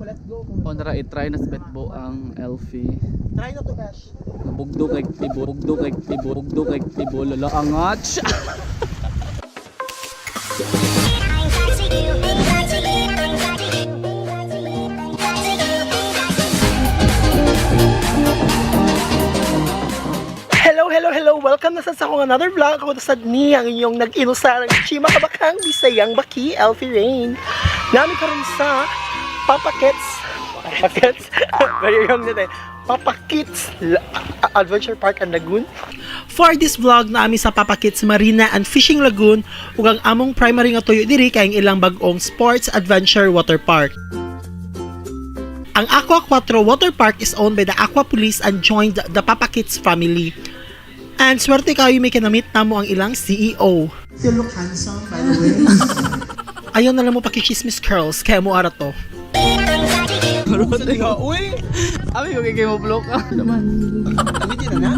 Let's go. Onra i-try na spetbo ang Elfie. Try na to, Besh. Bugdo kay tibo, lala angat siya. Hello! Welcome na sa akong another vlog. Ako sa ni ang inyong nag-inusarang Chima Kabakang Bisayang Baki, Elfie Rain. Namin karon sa Papa Kids very young na tayo. Papa Kids Adventure Park and Lagoon. For this vlog namin sa Papa Kids Marina and Fishing Lagoon ug ang among primary nga tuyo diri kay ang ilang bag-ong sports adventure water park. Ang Aqua 4 Water Park is owned by the Aqua Police and joined the Papa Kids family. And swerte kayo may kinamit na mo ang ilang CEO. You look handsome, by the way. Ayaw na lang mo pakichismis curls, kaya mo ara to. Rote ka, uy! Abi ko kay mo block ka naman. Abi din na?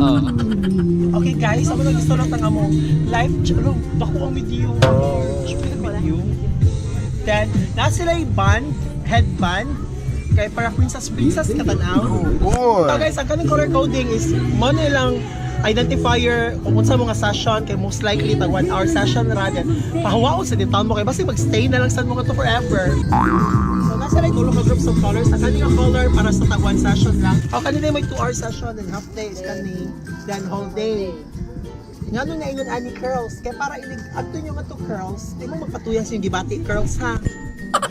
Okay guys, ako lang gusto lang tanga mo. Live, bako ang video. Video. Then, nasa sila yung band, headband. Kaya para princess katanaw. Boy. So guys, ang kanang color coding is mo nilang identifier kung sa mga session kay most likely tag 1 hour session ra then pahawaon sa dintaon mo kay basta magstay na lang sa mga to forever. So nasa like ulo ka groups of colors sa kanang color para sa tag 1 session lang. O kanina may 2 hour session then half day is kani then whole day. Ngano na ingon ani curls kay para inig adto nyo nga to curls di mo magpatuyas yung gibati curls ha.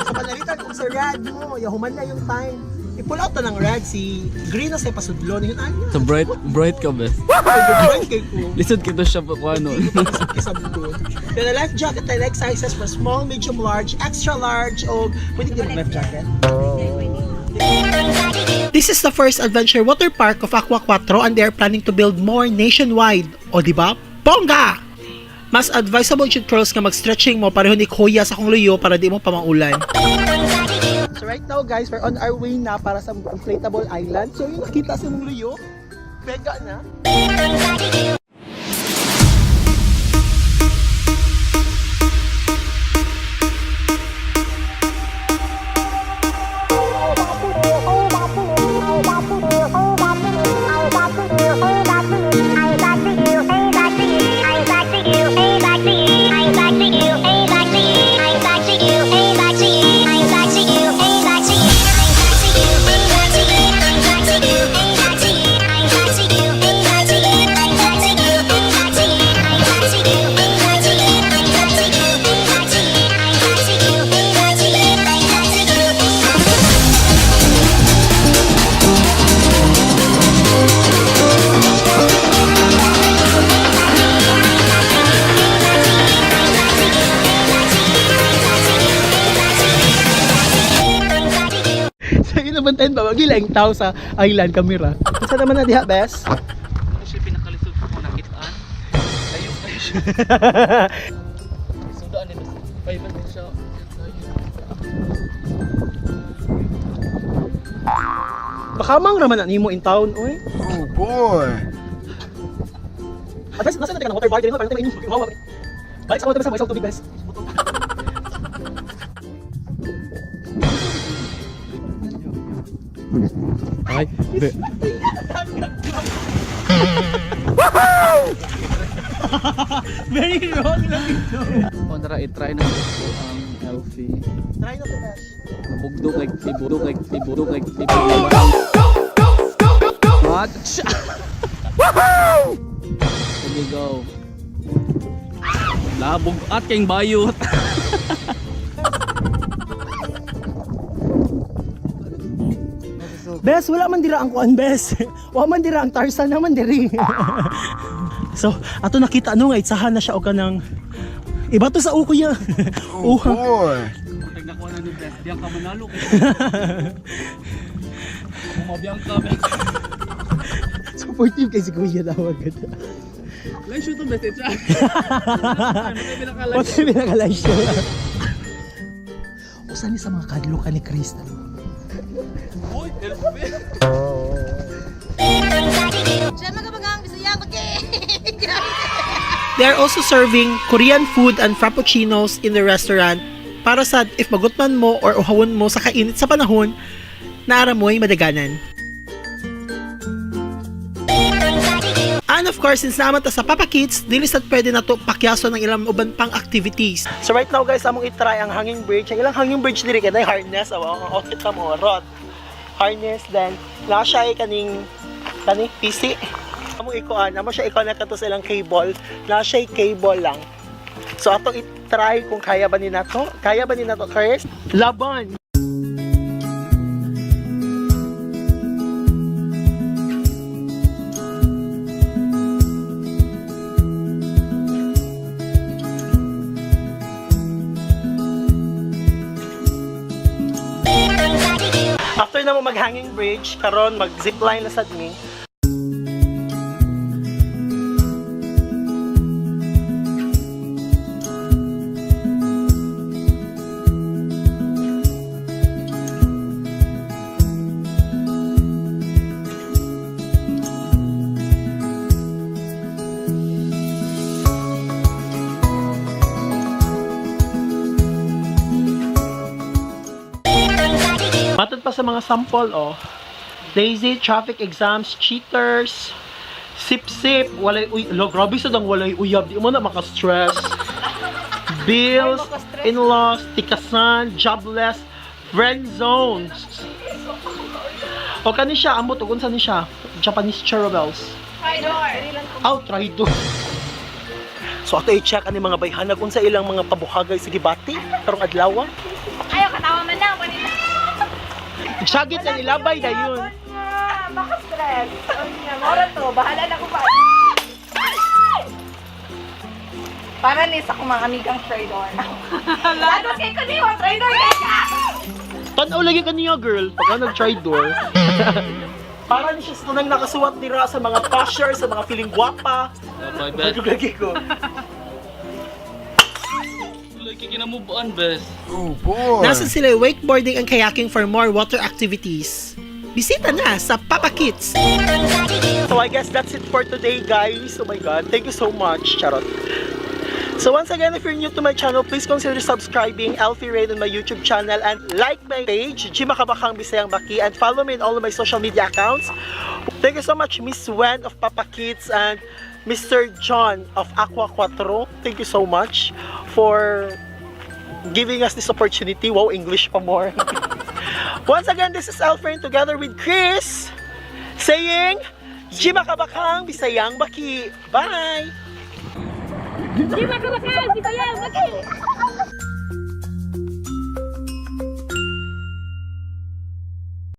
Sa panalitan kung sa red mo yahuman na yung time. I-pull out na ng red, si green na siya pasudlo. Yun, So bright ka ba? Bright kay ko. Lisod kito siya pa ano. Then the life jacket ay like sizes for small, medium, large, extra large, o pwede din life jacket. This is the first adventure water park of Aqua 4 and they are planning to build more nationwide. O diba? Bongga! Mas advisable yung trolls nga mag-stretching mo pareho ni Kuya sa kong luyo para di mo pamaulan. So right now guys, we're on our way na para sa inflatable island. So yung nakita sa mong luyo, mega na. Bantayan ba? Magila yung tao sa island camera. Isa naman na diha, bes? Ano siya pinakalisod ko nakitaan? Kayo siya. Sudaan din. Pailan din siya. Baka mang raman na nimo in town, oy. Oh boy. Bes, nasa natin ka ng water bar din mo, parang tayo inyo. Balik sa mga tabi sa mga isang tubig, bes. Ay, be. Very wrong lang ito. Onra i-try na spetbo ang Elfie. Try na to, bes. Bugdo kay tibo, lala angat siya. Sige go. Labog at kayong bayot. Bes, wala man dira ang kuan, bes. Wala man dira ang Tarzan naman diri. So, ato nakita no nga itsahan na siya og kanang iba to sa uko niya. Oh boy. Pag nakuha na ni Bes, diyan ka manalo kay. Mabiyang ka, Bes. Supportive kay si Kuya daw agad. Live shoot to Bes, siya. Pati pinaka-live show. Usa ni sa mga kadlo ka ni Crystal. Uy, Elfie. They are also serving Korean food and frappuccinos in the restaurant para sa if magutman mo or uhawon mo sa kainit sa panahon, naaramoy madaganan. And of course, since naman ta sa Papa Kids, dilis at pwede na to pakyaso ng ilang uban pang activities. So right now guys, among itry ang hanging bridge. Ang ilang hanging bridge diri kay harness, ang outfit ta mo rod. Harness, then na siya ay kaning PC. Among ikuan, amo siya i-connect to sa ilang cable. Na siya ay cable lang. So atong itry kung kaya ba ni nato. Kaya ba ni nato first? Laban. After na mo mag-hanging bridge, karon mag-zipline na sad mi. Matod pa sa mga sample, oh. Daisy, traffic exams, cheaters, sip-sip, walay, grabe sa dang walay uyab, di mo na maka-stress. Bills, in-laws, tikasan, jobless, friend zones. O kani siya, ambot, o kunsa ni siya? Japanese cherubels. Oh, tridor. So ato i-check ani mga bayhanag kung sa ilang mga pabuhagay sa gibati, karong adlaw. Ayaw, katawa man na. Sagit ang ilabay na yun. Baka stress. Mora to, bahala na ko pa. Para nis ako mga amigang trader. Lalo kay kaniwa, trader kaya! Tanaw lagi ka niya, girl. Pagka nag-try door. Para niya siya nang nakasuwat nira sa mga posher, sa mga feeling gwapa. Bye, bet. Lagi ko. Lagi kinamubuan, bes. Oh boy. Nasa sila wakeboarding and kayaking for more water activities. Bisita na sa Papa Kids. So I guess that's it for today, guys. Oh my God, thank you so much. Charot. So once again, if you're new to my channel, please consider subscribing Elfie Rain on my YouTube channel and like my page, Chima Kabakang Bisayang Baki, and follow me in all of my social media accounts. Thank you so much, Miss Wen of Papa Kids and Mr. John of Aqua Quattro. Thank you so much for giving us this opportunity. Wow, English pa more. Once again, this is Elfie Rain together with Chris saying, Chima Kabakang Bisayang Baki. Bye! Di ba ka bakal? Di ba yan? Bakit?